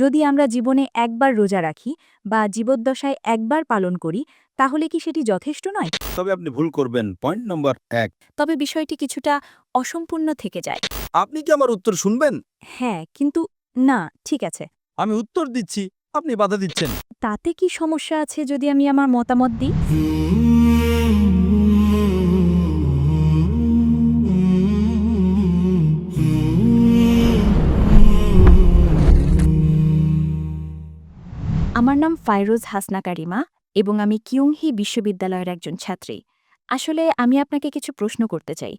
যদি আমরা জীবনে একবার রোজা রাখি বা জীবদ্দশায় একবার পালন করি তাহলে কি সেটি যথেষ্ট নয়? তবে আপনি ভুল করবেন। Point number ১। তবে বিষয়টি কিছুটা অসম্পূর্ণ থেকে যায়। আপনি কি আমার উত্তর শুনবেন? হ্যাঁ, কিন্তু না, ঠিক আছে। আমি উত্তর দিচ্ছি, আপনি বাধা দিচ্ছেন। তাতে কি সমস্যা আছে যদি আমি আমার মতামত দিই? আমার নাম ফাইরোজ হাসনা কারিমা এবং আমি কিয়ংহি বিশ্ববিদ্যালয়ের একজন ছাত্রী। আসলে আমি আপনাকে কিছু প্রশ্ন করতে চাই।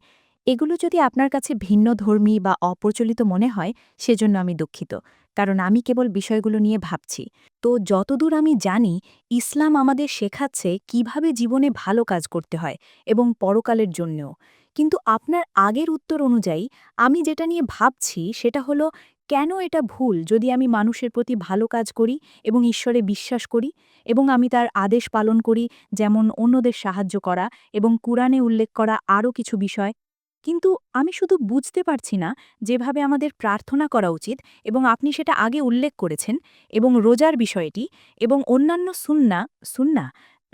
এগুলো যদি আপনার কাছে ভিন্নধর্মী বা অপ্রচলিত মনে হয় সেজন্য আমি দুঃখিত, কারণ আমি কেবল বিষয়গুলো নিয়ে ভাবছি। তো যতদূর আমি জানি, ইসলাম আমাদের শেখাচ্ছে কিভাবে জীবনে ভালো কাজ করতে হয় এবং পরকালের জন্যও। কিন্তু আপনার আগের উত্তর অনুযায়ী আমি যেটা নিয়ে ভাবছি সেটা হলো, কেন এটা ভুল যদি আমি মানুষের প্রতি ভালো কাজ করি এবং ঈশ্বরে বিশ্বাস করি এবং আমি তার আদেশ পালন করি, যেমন অন্যদের সাহায্য করা এবং কুরআনে উল্লেখ করা আরও কিছু বিষয়। কিন্তু আমি শুধু বুঝতে পারছি না যেভাবে আমাদের প্রার্থনা করা উচিত, এবং আপনি সেটা আগে উল্লেখ করেছেন, এবং রোজার বিষয়টি এবং অন্যান্য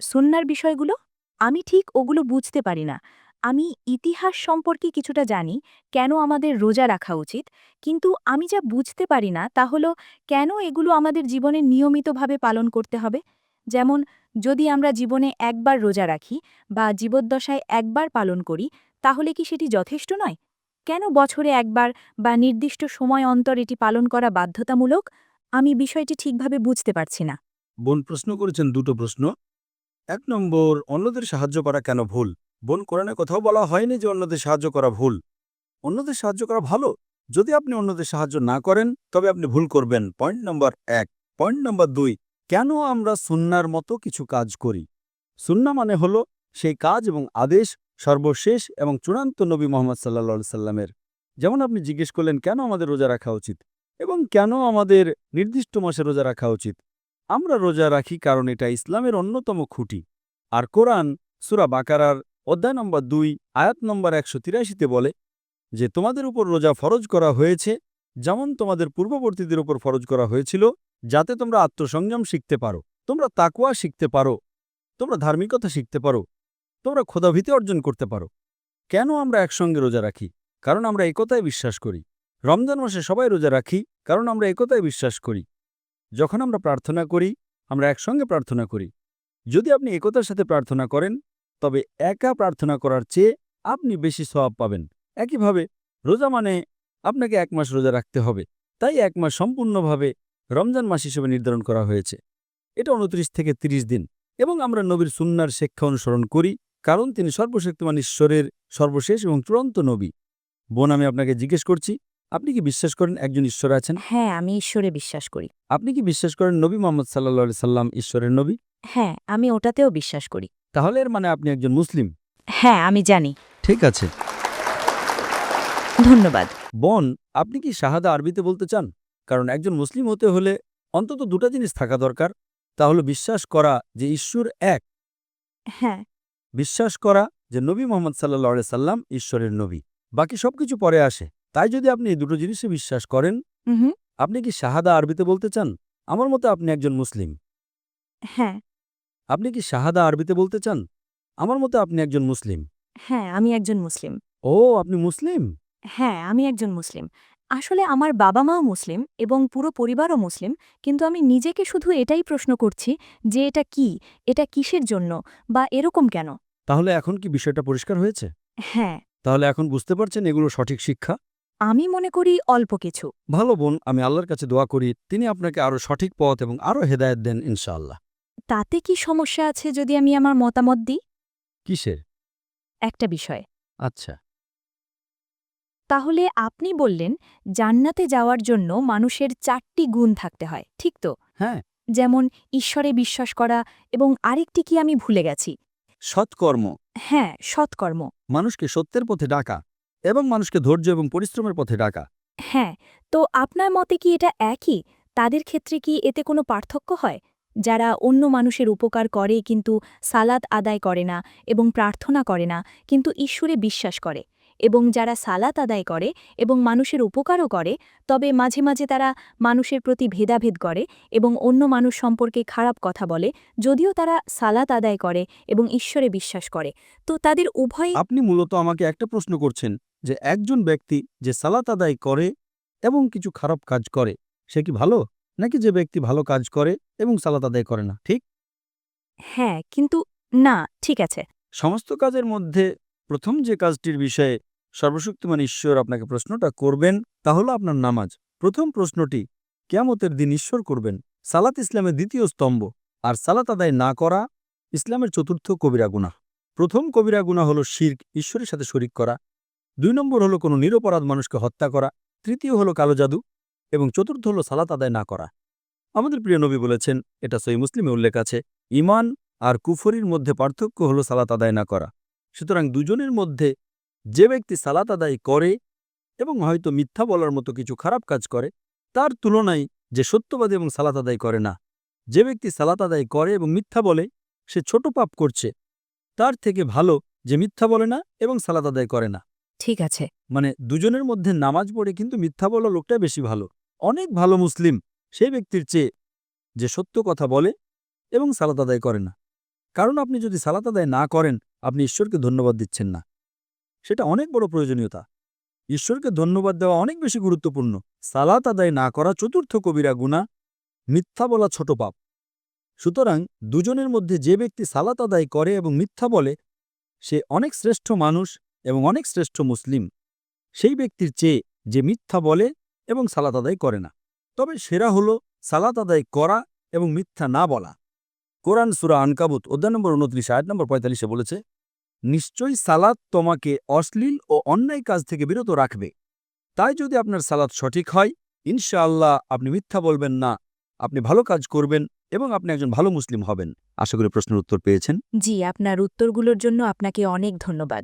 সুন্নার বিষয়গুলো আমি ঠিক ওগুলো বুঝতে পারি না। আমি ইতিহাস সম্পর্কে কিছুটা জানি, কেন আমাদের রোজা রাখা উচিত, কিন্তু আমি যা বুঝতে পারি না তা হলো কেন এগুলো আমাদের জীবনে নিয়মিতভাবে পালন করতে হবে। যেমন, যদি আমরা জীবনে একবার রোজা রাখি বা জীবদ্দশায় একবার পালন করি তাহলে কি সেটি যথেষ্ট নয়? কেন বছরে একবার বা নির্দিষ্ট সময় অন্তর এটি পালন করা বাধ্যতামূলক? আমি বিষয়টি ঠিকভাবে বুঝতে পারছি না। বোন প্রশ্ন করেছেন দুটো প্রশ্ন। ১ নম্বর, অন্যদের সাহায্য করা কেন ভুল? বোন, কোরআনে কোথাও বলা হয়নি যে অন্যদের সাহায্য করা ভুল। অন্যদের সাহায্য করা ভালো। যদি আপনি অন্যদের সাহায্য না করেন তবে আপনি ভুল করবেন। Point number ১। পয়েন্ট নম্বর ২, কেন আমরা সুন্নার মতো কিছু কাজ করি? সুন্না মানে হলো সেই কাজ এবং আদেশ সর্বশেষ এবং চূড়ান্ত নবী মোহাম্মদ সাল্লা সাল্লামের। যেমন আপনি জিজ্ঞেস করলেন কেন আমাদের রোজা রাখা উচিত এবং কেন আমাদের নির্দিষ্ট মাসে রোজা রাখা উচিত। আমরা রোজা রাখি কারণ এটা ইসলামের অন্যতম খুঁটি। আর কোরআন সূরা বাকারার অধ্যায় নম্বর ২ আয়াত নম্বর ১৮৩তে বলে যে তোমাদের উপর রোজা ফরজ করা হয়েছে যেমন তোমাদের পূর্ববর্তীদের উপর ফরজ করা হয়েছিল, যাতে তোমরা আত্মসংযম শিখতে পারো, তোমরা তাকওয়া শিখতে পারো, তোমরা ধার্মিকতা শিখতে পারো, তোমরা খোদাভীতি অর্জন করতে পারো। কেন আমরা একসঙ্গে রোজা রাখি? কারণ আমরা একতায় বিশ্বাস করি। রমজান মাসে সবাই রোজা রাখি কারণ আমরা একতায় বিশ্বাস করি। যখন আমরা প্রার্থনা করি আমরা একসঙ্গে প্রার্থনা করি। যদি আপনি একতার সাথে প্রার্থনা করেন তবে একা প্রার্থনা করার চেয়ে আপনি বেশি সওয়াব পাবেন। একইভাবে রোজা মানে আপনাকে ১ মাস রোজা রাখতে হবে, তাই ১ মাস সম্পূর্ণভাবে রমজান মাস হিসেবে নির্ধারণ করা হয়েছে। এটা ২৯ থেকে ৩০ দিন এবং আমরা নবীর সুন্নার শিক্ষা অনুসরণ করি কারণ তিনি সর্বশক্তিমান ঈশ্বরের সর্বশেষ এবং চূড়ান্ত নবী। বোন, আমি আপনাকে জিজ্ঞেস করছি, আপনি কি বিশ্বাস করেন একজন ঈশ্বর আছেন? হ্যাঁ, আমি ঈশ্বরে বিশ্বাস করি। আপনি কি বিশ্বাস করেন নবী মোহাম্মদ সাল্লাল্লাহু সাল্লাম ঈশ্বরের নবী? হ্যাঁ, আমি ওটাতেও বিশ্বাস করি। তাহলে এর মানে আপনি একজন মুসলিম। হ্যাঁ, আমি জানি। ঠিক আছে। ধন্যবাদ। বোন, আপনি কি শাহাদা আরবিতে বলতে চান? কারণ একজন মুসলিম হতে হলে অন্তত দুটা জিনিস থাকা দরকার। তা হলো বিশ্বাস করা যে ঈশ্বর এক, হ্যাঁ। বিশ্বাস করা যে নবী মোহাম্মদ সাল্লাল্লাহু আলাইহি সাল্লাম ঈশ্বরের নবী। বাকি সবকিছু পরে আসে। তাই যদি আপনি এই দুটো জিনিসে বিশ্বাস করেন, হুম। আপনি কি শাহাদা আরবিতে বলতে চান? আমার মতে আপনি একজন মুসলিম। হ্যাঁ। আপনি কি শাহাদা আরবিতে বলতে চান? আমার মতে আপনি একজন মুসলিম। হ্যাঁ, আমি একজন মুসলিম। ও, আপনি মুসলিম? হ্যাঁ, আমি একজন মুসলিম। আসলে আমার বাবা-মাও মুসলিম এবং পুরো পরিবারও মুসলিম, কিন্তু আমি নিজেকে শুধু এটাই প্রশ্ন করছি যে এটা কি? এটা কিসের জন্য? বা এরকম কেন? তাহলে এখন কি বিষয়টা পরিষ্কার হয়েছে? হ্যাঁ, তাহলে এখন বুঝতে পারছেন এগুলো সঠিক শিক্ষা? আমি মনে করি অল্প কিছু। ভালো বোন, আমি আল্লাহর কাছে দোয়া করি তিনি আপনাকে আরো সঠিক পথ এবং আরো হেদায়েত দেন ইনশাআল্লাহ। তাতে কি সমস্যা আছে যদি আমি আমার মতামত দিই? কিসের? একটা বিষয়। আচ্ছা। তাহলে আপনি বললেন জান্নাতে যাওয়ার জন্য মানুষের ৪টি গুণ থাকতে হয়, ঠিক তো? হ্যাঁ। যেমন ঈশ্বরে বিশ্বাস করা, এবং আরেকটি কি আমি ভুলে গেছি? সৎকর্ম, হ্যাঁ, সৎকর্ম। মানুষকে সত্যের পথে ডাকা এবং মানুষকে ধৈর্য এবং পরিশ্রমের পথে ডাকা। হ্যাঁ, তো আপনার মতে কি এটা একই? তাদের ক্ষেত্রে কি এতে কোনো পার্থক্য হয়? যারা অন্য মানুষের উপকার করে কিন্তু সালাত আদায় করে না এবং প্রার্থনা করে না কিন্তু ঈশ্বরে বিশ্বাস করে, এবং যারা সালাত আদায় করে এবং মানুষের উপকারও করে, তবে মাঝে মাঝে তারা মানুষের প্রতি ভেদাভেদ করে এবং অন্য মানুষ সম্পর্কে খারাপ কথা বলে, যদিও তারা সালাত আদায় করে এবং ঈশ্বরে বিশ্বাস করে, তো তাদের উভয়। আপনি মূলত আমাকে একটা প্রশ্ন করছেন যে একজন ব্যক্তি যে সালাত আদায় করে এবং কিছু খারাপ কাজ করে সে কি ভালো, নাকি যে ব্যক্তি ভালো কাজ করে এবং সালাত আদায় করে না, ঠিক? হ্যাঁ, কিন্তু না, ঠিক আছে। সমস্ত কাজের মধ্যে প্রথম যে কাজটির বিষয়ে সর্বশক্তিমান ঈশ্বর আপনাকে প্রশ্নটা করবেন তা হলো আপনার নামাজ। প্রথম প্রশ্নটি কিয়ামতের দিন ঈশ্বর করবেন। সালাত ইসলামের দ্বিতীয় স্তম্ভ, আর সালাত আদায় না করা ইসলামের চতুর্থ কবিরা গুনাহ। প্রথম কবিরা গুনাহ হলো শিরক, ঈশ্বরের সাথে শরিক করা। 2 নম্বর হলো কোনো নিরপরাধ মানুষকে হত্যা করা। তৃতীয় হলো কালো জাদু এবং চতুর্থ হলো সালাত আদায় না করা। আমাদের প্রিয় নবী বলেছেন, এটা সহিহ মুসলিমে উল্লেখ আছে, ঈমান আর কুফরির মধ্যে পার্থক্য হলো সালাত আদায় না করা। সুতরাং দুজনের মধ্যে যে ব্যক্তি সালাত আদায় করে এবং হয়তো মিথ্যা বলার মতো কিছু খারাপ কাজ করে, তার তুলনায় যে সত্যবাদী এবং সালাত আদায় করে না, যে ব্যক্তি সালাত আদায় করে এবং মিথ্যা বলে, সে ছোট পাপ করছে, তার থেকে ভালো যে মিথ্যা বলে না এবং সালাত আদায় করে না। ঠিক আছে। মানে দুজনের মধ্যে নামাজ পড়ে কিন্তু মিথ্যা বলা লোকটা বেশি ভালো, অনেক ভালো মুসলিম সেই ব্যক্তির চেয়ে যে সত্য কথা বলে এবং সালাত আদায় করে না। কারণ আপনি যদি সালাত আদায় না করেন, আপনি ঈশ্বরকে ধন্যবাদ দিচ্ছেন না। সেটা অনেক বড় প্রয়োজনীয়তা। ঈশ্বরকে ধন্যবাদ দেওয়া অনেক বেশি গুরুত্বপূর্ণ। সালাত আদায় না করা চতুর্থ কবিরা গুনাহ, মিথ্যা বলা ছোট পাপ। সুতরাং দুজনের মধ্যে যে ব্যক্তি সালাত আদায় করে এবং মিথ্যা বলে, সে অনেক শ্রেষ্ঠ মানুষ এবং অনেক শ্রেষ্ঠ মুসলিম সেই ব্যক্তির চেয়ে যে মিথ্যা বলে এবং সালাত আদায় করে না। তবে সেরা হলো সালাত আদায় করা এবং মিথ্যা না বলা। কোরআন সূরা আনকাবুত অধ্যায় নম্বর 29 আয়াত নম্বর 45 বলেছে, নিশ্চয়ই সালাত তোমাকে অশ্লীল ও অন্যায় কাজ থেকে বিরত রাখবে। তাই যদি আপনার সালাত সঠিক হয়, ইনশাআল্লাহ আপনি মিথ্যা বলবেন না, আপনি ভালো কাজ করবেন এবং আপনি একজন ভালো মুসলিম হবেন। আশা করি প্রশ্নের উত্তর পেয়েছেন। জি, আপনার উত্তরগুলোর জন্য আপনাকে অনেক ধন্যবাদ।